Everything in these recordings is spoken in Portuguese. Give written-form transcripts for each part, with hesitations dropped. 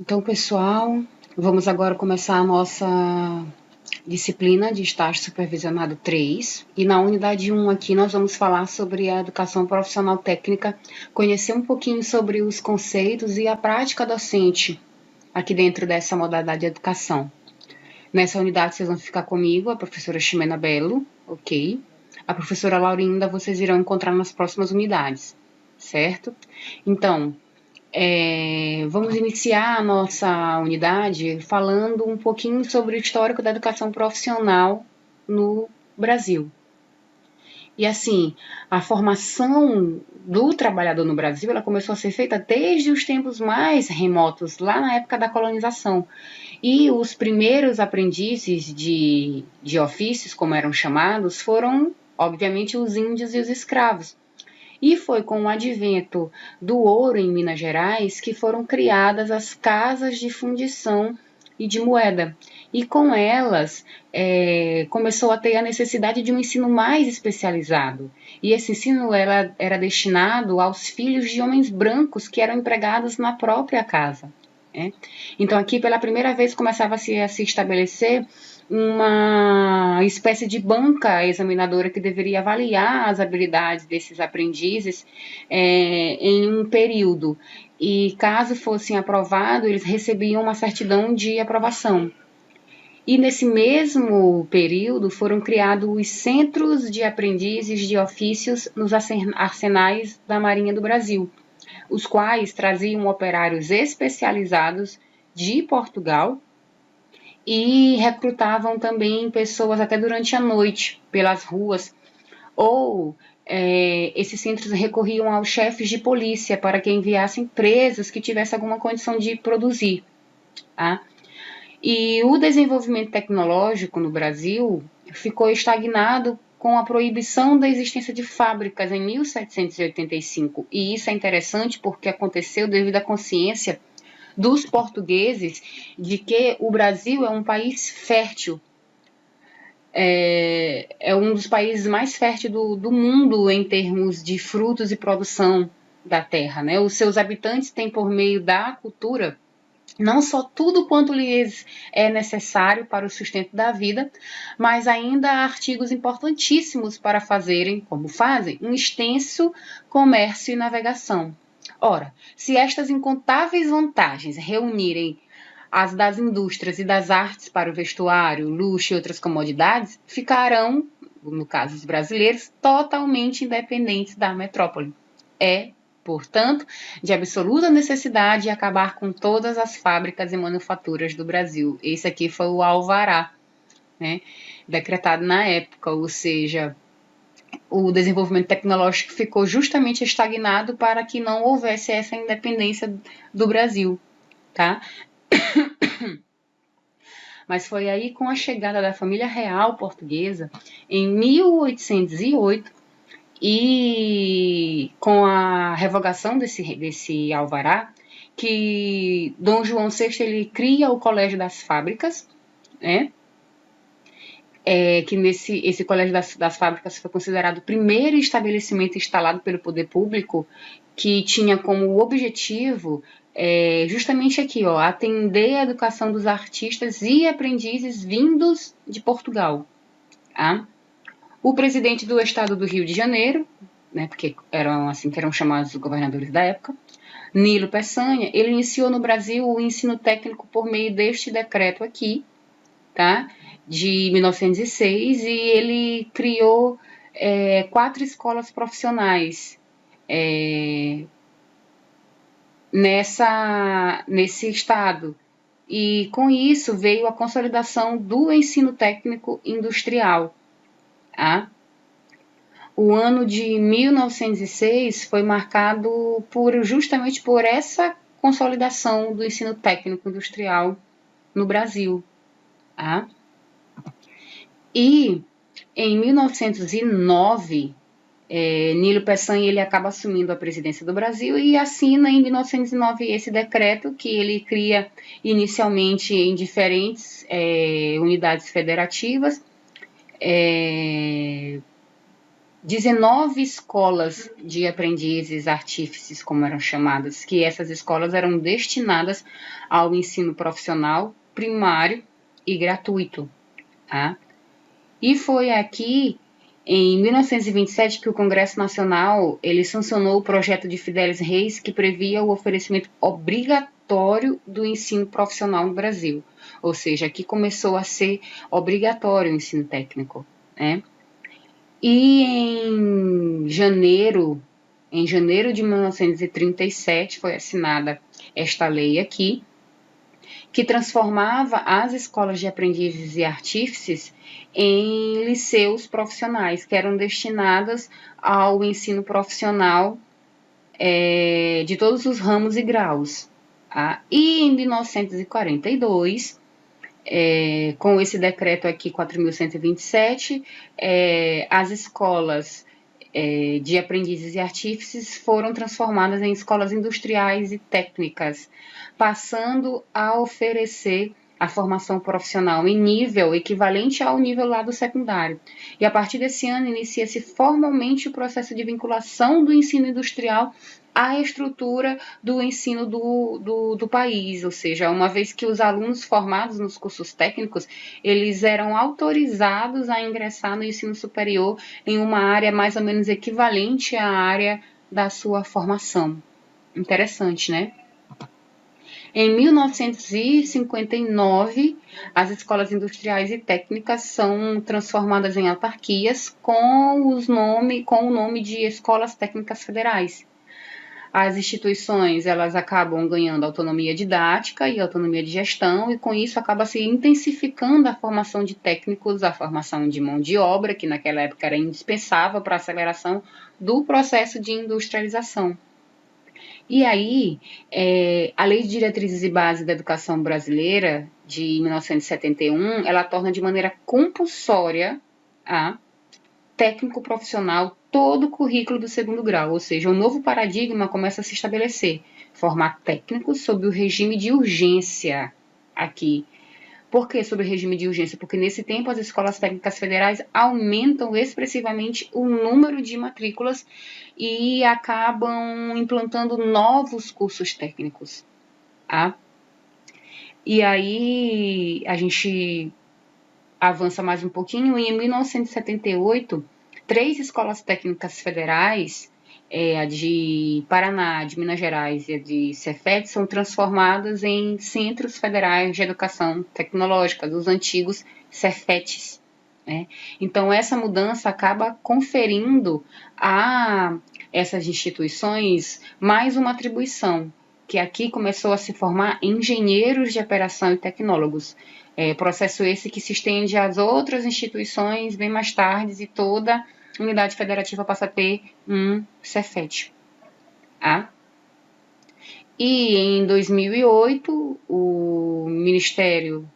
Então, pessoal, vamos agora começar a nossa disciplina de estágio supervisionado 3. E na unidade 1 aqui nós vamos falar sobre a educação profissional técnica, conhecer um pouquinho sobre os conceitos e a prática docente aqui dentro dessa modalidade de educação. Nessa unidade vocês vão ficar comigo, a professora Ximena Belo, ok? A professora Laurinda vocês irão encontrar nas próximas unidades, certo? Então, vamos iniciar a nossa unidade falando um pouquinho sobre o histórico da educação profissional no Brasil. E assim, a formação do trabalhador no Brasil, ela começou a ser feita desde os tempos mais remotos, lá na época da colonização. E os primeiros aprendizes de ofícios, como eram chamados, foram, obviamente, os índios e os escravos. E foi com o advento do ouro em Minas Gerais que foram criadas as casas de fundição e de moeda. E com elas começou a ter a necessidade de um ensino mais especializado. E esse ensino era destinado aos filhos de homens brancos que eram empregados na própria casa. Então aqui pela primeira vez começava a se estabelecer uma espécie de banca examinadora que deveria avaliar as habilidades desses aprendizes em um período. E caso fossem aprovados, eles recebiam uma certidão de aprovação. E nesse mesmo período foram criados os centros de aprendizes de ofícios nos arsenais da Marinha do Brasil, os quais traziam operários especializados de Portugal e recrutavam também pessoas até durante a noite pelas ruas, ou esses centros recorriam aos chefes de polícia para que enviassem presos que tivessem alguma condição de produzir. Tá? E o desenvolvimento tecnológico no Brasil ficou estagnado com a proibição da existência de fábricas em 1785. E isso é interessante porque aconteceu devido à consciência dos portugueses de que o Brasil é um país fértil. É um dos países mais férteis do mundo em termos de frutos e produção da terra, né? Os seus habitantes têm, por meio da cultura, não só tudo quanto lhes é necessário para o sustento da vida, mas ainda artigos importantíssimos para fazerem, como fazem, um extenso comércio e navegação. Ora, se estas incontáveis vantagens reunirem as das indústrias e das artes para o vestuário, luxo e outras comodidades, ficarão, no caso dos brasileiros, totalmente independentes da metrópole. Portanto, de absoluta necessidade acabar com todas as fábricas e manufaturas do Brasil. Esse aqui foi o alvará, né, decretado na época, ou seja, o desenvolvimento tecnológico ficou justamente estagnado para que não houvesse essa independência do Brasil, tá? Mas foi aí com a chegada da família real portuguesa, em 1808, e com a revogação desse alvará, que Dom João VI ele cria o Colégio das Fábricas, né? Que esse Colégio das Fábricas foi considerado o primeiro estabelecimento instalado pelo poder público que tinha como objetivo justamente aqui, atender a educação dos artistas e aprendizes vindos de Portugal. Tá? O presidente do estado do Rio de Janeiro, né, porque eram assim que eram chamados os governadores da época, Nilo Peçanha, ele iniciou no Brasil o ensino técnico por meio deste decreto aqui, tá, de 1906, e ele criou 4 escolas profissionais nesse estado. E com isso veio a consolidação do ensino técnico industrial. Tá? O ano de 1906 foi marcado justamente por essa consolidação do ensino técnico industrial no Brasil. Tá? E em 1909, Nilo Peçanha ele acaba assumindo a presidência do Brasil e assina em 1909 esse decreto que ele cria inicialmente em diferentes unidades federativas, 19 escolas de aprendizes artífices, como eram chamadas, que essas escolas eram destinadas ao ensino profissional primário e gratuito. Tá? E foi aqui, em 1927, que o Congresso Nacional ele sancionou o projeto de Fidelis Reis, que previa o oferecimento obrigatório do ensino profissional no Brasil. Ou seja, aqui começou a ser obrigatório o ensino técnico, né? E em janeiro de 1937, foi assinada esta lei aqui, que transformava as escolas de aprendizes e artífices em liceus profissionais, que eram destinadas ao ensino profissional de todos os ramos e graus. Tá? E em 1942, com esse decreto aqui 4.127, as escolas de aprendizes e artífices foram transformadas em escolas industriais e técnicas, passando a oferecer a formação profissional em nível equivalente ao nível lá do secundário. E a partir desse ano inicia-se formalmente o processo de vinculação do ensino industrial à estrutura do ensino do país, ou seja, uma vez que os alunos formados nos cursos técnicos, eles eram autorizados a ingressar no ensino superior em uma área mais ou menos equivalente à área da sua formação. Interessante, né? Em 1959, as escolas industriais e técnicas são transformadas em autarquias com o nome de Escolas Técnicas Federais. As instituições elas acabam ganhando autonomia didática e autonomia de gestão, e com isso acaba se intensificando a formação de técnicos, a formação de mão de obra, que naquela época era indispensável para a aceleração do processo de industrialização. E aí, a Lei de Diretrizes e Bases da Educação Brasileira, de 1971, ela torna de maneira compulsória a técnico profissional todo o currículo do segundo grau, ou seja, um novo paradigma começa a se estabelecer, formar técnicos sob o regime de urgência aqui. Por que sob o regime de urgência? Porque nesse tempo as escolas técnicas federais aumentam expressivamente o número de matrículas e acabam implantando novos cursos técnicos. Tá? E aí a gente avança mais um pouquinho, e em 1978, 3 escolas técnicas federais, a de Paraná, de Minas Gerais e a de Cefet, são transformadas em Centros Federais de Educação Tecnológica, dos antigos Cefetes. Né? Então, essa mudança acaba conferindo a essas instituições mais uma atribuição, que aqui começou a se formar engenheiros de operação e tecnólogos. Processo esse que se estende às outras instituições bem mais tarde, e toda unidade federativa passa a ter um Cefet. Tá? E em 2008, o Ministério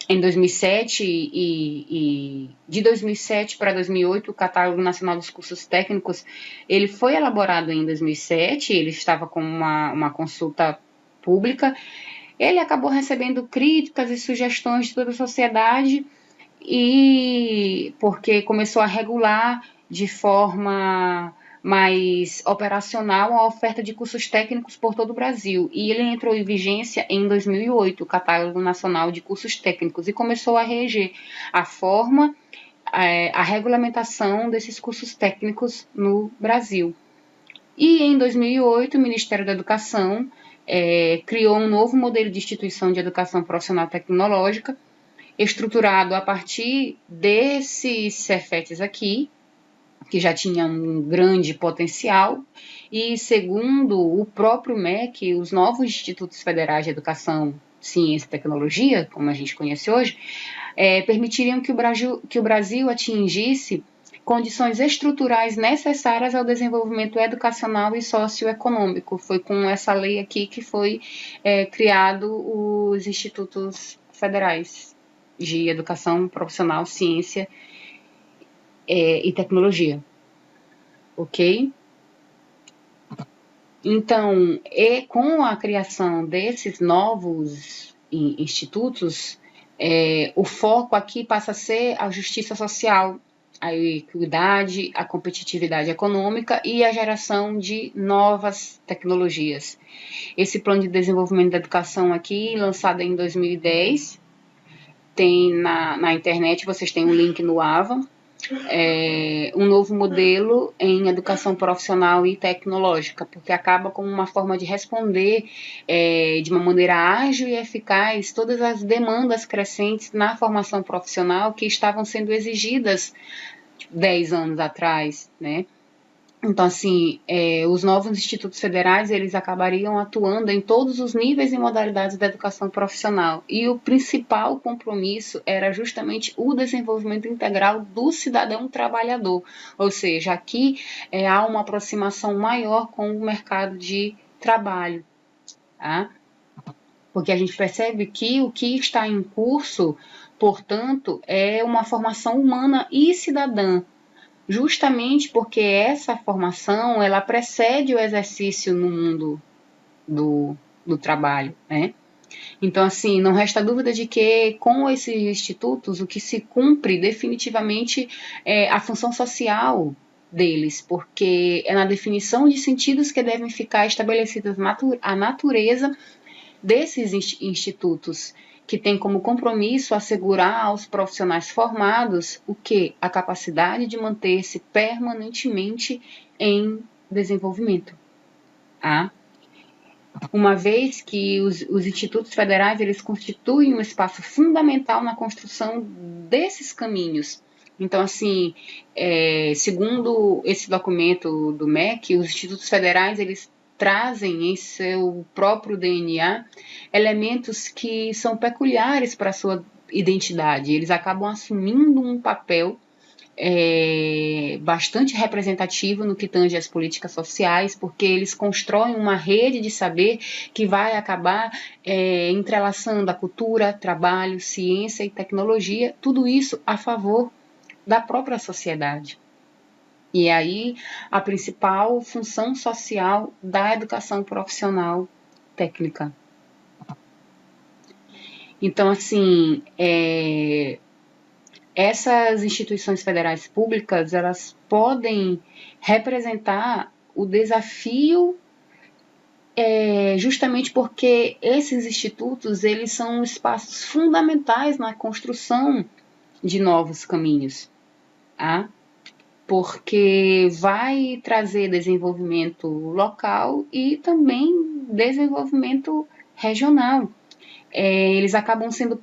em 2007 e de 2007 para 2008, o Catálogo Nacional dos Cursos Técnicos, ele foi elaborado em 2007, ele estava com uma consulta pública, ele acabou recebendo críticas e sugestões de toda a sociedade, e porque começou a regular de forma mais operacional a oferta de cursos técnicos por todo o Brasil. E ele entrou em vigência em 2008, o Catálogo Nacional de Cursos Técnicos, e começou a reger a forma, a regulamentação desses cursos técnicos no Brasil. E em 2008, o Ministério da Educação criou um novo modelo de instituição de educação profissional tecnológica, estruturado a partir desses Cefetes aqui, que já tinha um grande potencial, e segundo o próprio MEC, os novos Institutos Federais de Educação, Ciência e Tecnologia, como a gente conhece hoje, permitiriam que o Brasil atingisse condições estruturais necessárias ao desenvolvimento educacional e socioeconômico. Foi com essa lei aqui que foi criado os Institutos Federais de Educação Profissional, Ciência e Tecnologia. Ok? Então, com a criação desses novos institutos, O foco aqui passa a ser a justiça social, a equidade, a competitividade econômica e a geração de novas tecnologias. Esse plano de desenvolvimento da educação aqui, lançado em 2010, tem na internet, vocês têm um link no AVA, um novo modelo em educação profissional e tecnológica, porque acaba como uma forma de responder de uma maneira ágil e eficaz todas as demandas crescentes na formação profissional que estavam sendo exigidas 10 anos atrás, né? Então, assim, os novos institutos federais, eles acabariam atuando em todos os níveis e modalidades da educação profissional. E o principal compromisso era justamente o desenvolvimento integral do cidadão trabalhador. Ou seja, aqui há uma aproximação maior com o mercado de trabalho, tá? Porque a gente percebe que o que está em curso, portanto, é uma formação humana e cidadã, justamente porque essa formação ela precede o exercício no mundo do trabalho, né? Então, assim, não resta dúvida de que com esses institutos o que se cumpre definitivamente é a função social deles, porque é na definição de sentidos que devem ficar estabelecidas a natureza desses institutos, que tem como compromisso assegurar aos profissionais formados o que? A capacidade de manter-se permanentemente em desenvolvimento. Tá? Uma vez que os institutos federais eles constituem um espaço fundamental na construção desses caminhos. Então, assim, segundo esse documento do MEC, os institutos federais eles trazem em seu próprio DNA elementos que são peculiares para a sua identidade. Eles acabam assumindo um papel bastante representativo no que tange às políticas sociais, porque eles constroem uma rede de saber que vai acabar entrelaçando a cultura, trabalho, ciência e tecnologia, tudo isso a favor da própria sociedade. E aí a principal função social da educação profissional técnica. Então, assim, essas instituições federais públicas, elas podem representar o desafio justamente porque esses institutos, eles são espaços fundamentais na construção de novos caminhos, tá? Porque vai trazer desenvolvimento local e também desenvolvimento regional. Eles acabam sendo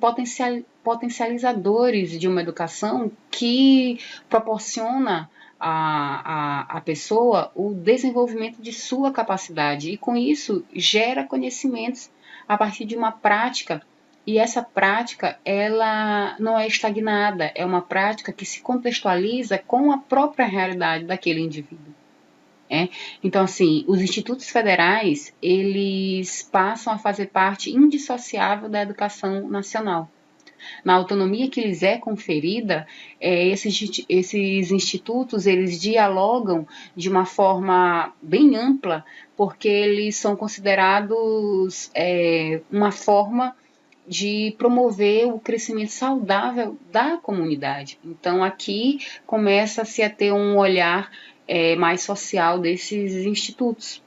potencializadores de uma educação que proporciona à pessoa o desenvolvimento de sua capacidade e com isso gera conhecimentos a partir de uma prática, e essa prática ela não é estagnada, é uma prática que se contextualiza com a própria realidade daquele indivíduo. Então, assim, os institutos federais, eles passam a fazer parte indissociável da educação nacional. Na autonomia que lhes é conferida, esses institutos, eles dialogam de uma forma bem ampla, porque eles são considerados uma forma de promover o crescimento saudável da comunidade. Então, aqui começa-se a ter um olhar mais social desses institutos.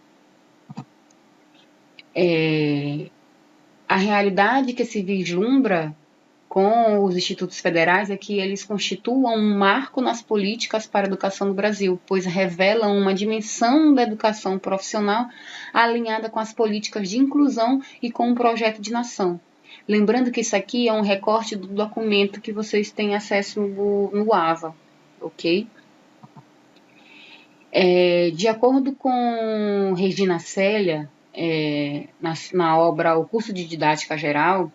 A realidade que se vislumbra com os institutos federais é que eles constituam um marco nas políticas para a educação no Brasil, pois revelam uma dimensão da educação profissional alinhada com as políticas de inclusão e com um projeto de nação. Lembrando que isso aqui é um recorte do documento que vocês têm acesso no AVA, ok? De acordo com Regina Célia, na obra O Curso de Didática Geral,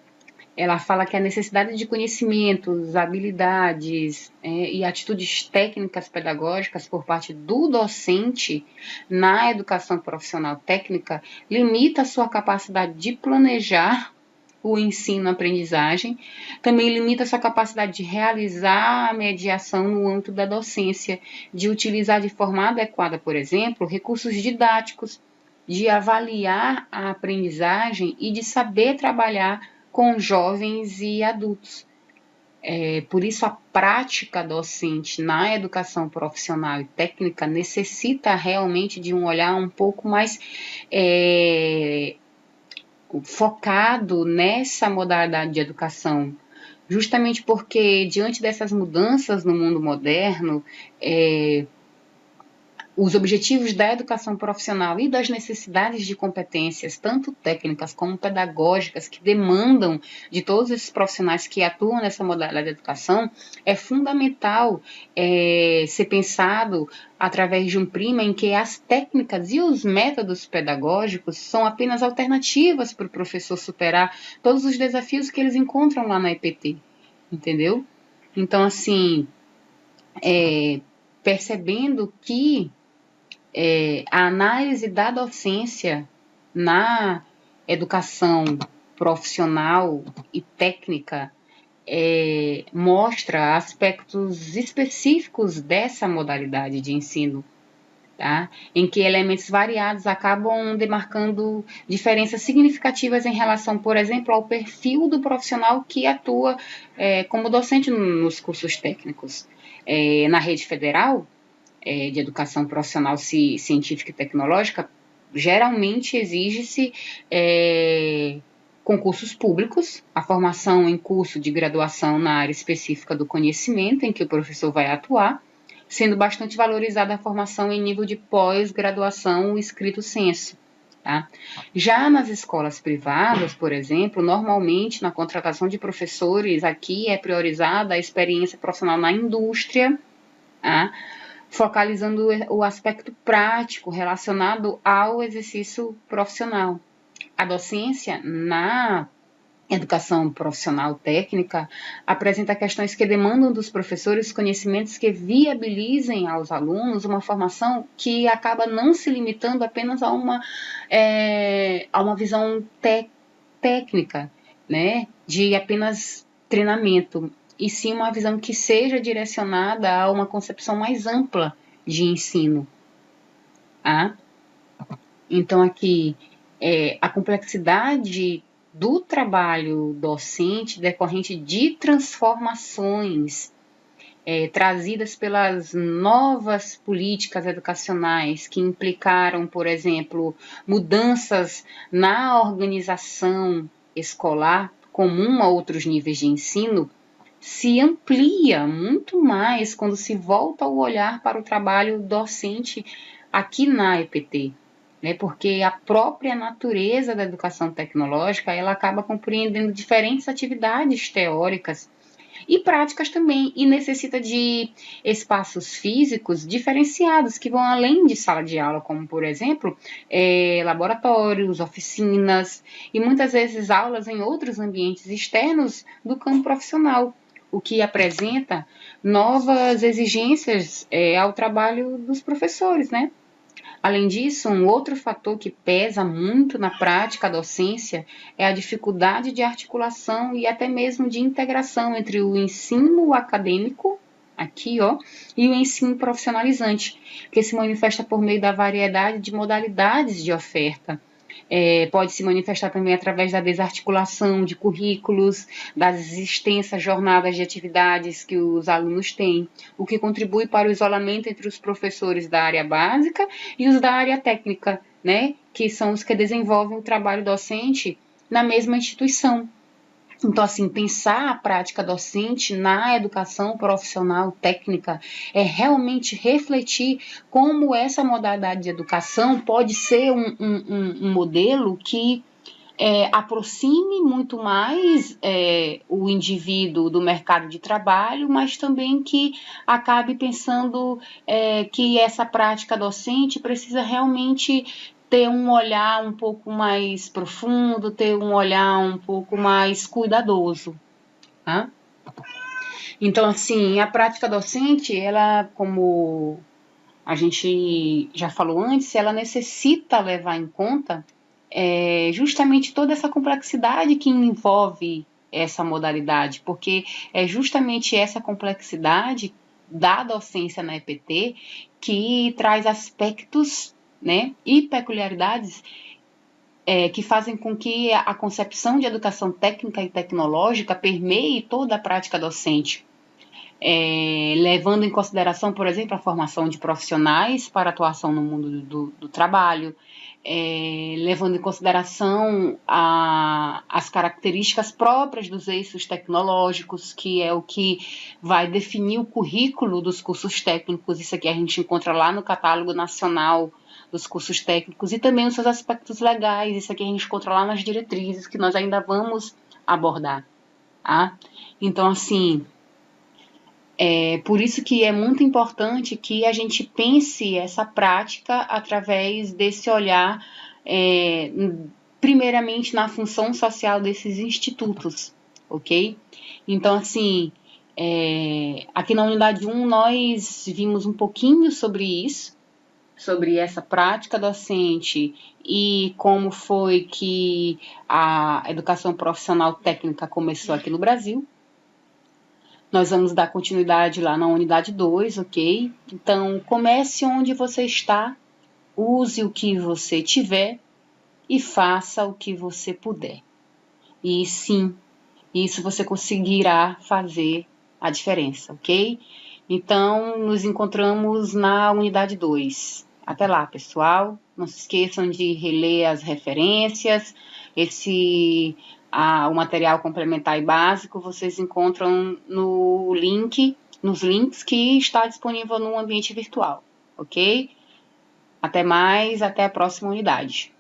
ela fala que a necessidade de conhecimentos, habilidades e atitudes técnicas pedagógicas por parte do docente na educação profissional técnica limita a sua capacidade de planejar o ensino-aprendizagem, também limita a sua capacidade de realizar a mediação no âmbito da docência, de utilizar de forma adequada, por exemplo, recursos didáticos, de avaliar a aprendizagem e de saber trabalhar com jovens e adultos. Por isso, a prática docente na educação profissional e técnica necessita realmente de um olhar um pouco mais focado nessa modalidade de educação, justamente porque, diante dessas mudanças no mundo moderno, os objetivos da educação profissional e das necessidades de competências, tanto técnicas como pedagógicas, que demandam de todos esses profissionais que atuam nessa modalidade de educação, é fundamental ser pensado através de um prisma em que as técnicas e os métodos pedagógicos são apenas alternativas para o professor superar todos os desafios que eles encontram lá na EPT, entendeu? Então, assim, percebendo que a análise da docência na educação profissional e técnica mostra aspectos específicos dessa modalidade de ensino, tá? Em que elementos variados acabam demarcando diferenças significativas em relação, por exemplo, ao perfil do profissional que atua como docente nos cursos técnicos. Na rede federal, de educação profissional científica e tecnológica, geralmente exige-se concursos públicos, a formação em curso de graduação na área específica do conhecimento em que o professor vai atuar, sendo bastante valorizada a formação em nível de pós-graduação, o estrito sensu. Tá? Já nas escolas privadas, por exemplo, normalmente na contratação de professores, aqui é priorizada a experiência profissional na indústria, tá? Focalizando o aspecto prático relacionado ao exercício profissional. A docência na educação profissional técnica apresenta questões que demandam dos professores conhecimentos que viabilizem aos alunos uma formação que acaba não se limitando apenas a uma visão técnica, né, de apenas treinamento, e sim uma visão que seja direcionada a uma concepção mais ampla de ensino. Tá? Então, aqui, a complexidade do trabalho docente decorrente de transformações trazidas pelas novas políticas educacionais que implicaram, por exemplo, mudanças na organização escolar comum a outros níveis de ensino, se amplia muito mais quando se volta o olhar para o trabalho docente aqui na EPT, né? Porque a própria natureza da educação tecnológica ela acaba compreendendo diferentes atividades teóricas e práticas também, e necessita de espaços físicos diferenciados, que vão além de sala de aula, como, por exemplo, laboratórios, oficinas, e muitas vezes aulas em outros ambientes externos do campo profissional, o que apresenta novas exigências ao trabalho dos professores, né? Além disso, um outro fator que pesa muito na prática da docência é a dificuldade de articulação e até mesmo de integração entre o ensino acadêmico, aqui, ó, e o ensino profissionalizante, que se manifesta por meio da variedade de modalidades de oferta. Pode se manifestar também através da desarticulação de currículos, das extensas jornadas de atividades que os alunos têm, o que contribui para o isolamento entre os professores da área básica e os da área técnica, né, que são os que desenvolvem o trabalho docente na mesma instituição. Então, assim, pensar a prática docente na educação profissional técnica é realmente refletir como essa modalidade de educação pode ser um modelo que aproxime muito mais o indivíduo do mercado de trabalho, mas também que acabe pensando que essa prática docente precisa realmente ter um olhar um pouco mais profundo, ter um olhar um pouco mais cuidadoso. Tá? Então, assim, a prática docente, ela, como a gente já falou antes, ela necessita levar em conta justamente toda essa complexidade que envolve essa modalidade, porque é justamente essa complexidade da docência na EPT que traz aspectos, né, e peculiaridades que fazem com que a concepção de educação técnica e tecnológica permeie toda a prática docente, levando em consideração, por exemplo, a formação de profissionais para atuação no mundo do trabalho, levando em consideração as características próprias dos eixos tecnológicos, que é o que vai definir o currículo dos cursos técnicos. Isso aqui a gente encontra lá no catálogo nacional dos cursos técnicos, e também os seus aspectos legais. Isso aqui a gente encontra lá nas diretrizes, que nós ainda vamos abordar. Tá? Então, assim, por isso que é muito importante que a gente pense essa prática através desse olhar, primeiramente na função social desses institutos, ok? Então, assim, aqui na unidade 1 nós vimos um pouquinho sobre isso, sobre essa prática docente e como foi que a educação profissional técnica começou aqui no Brasil. Nós vamos dar continuidade lá na unidade 2, ok? Então, comece onde você está, use o que você tiver e faça o que você puder. E sim, isso você conseguirá fazer a diferença, ok? Então, nos encontramos na unidade 2. Até lá, pessoal. Não se esqueçam de reler as referências. O material complementar e básico vocês encontram nos links que está disponível no ambiente virtual, ok? Até mais, até a próxima unidade.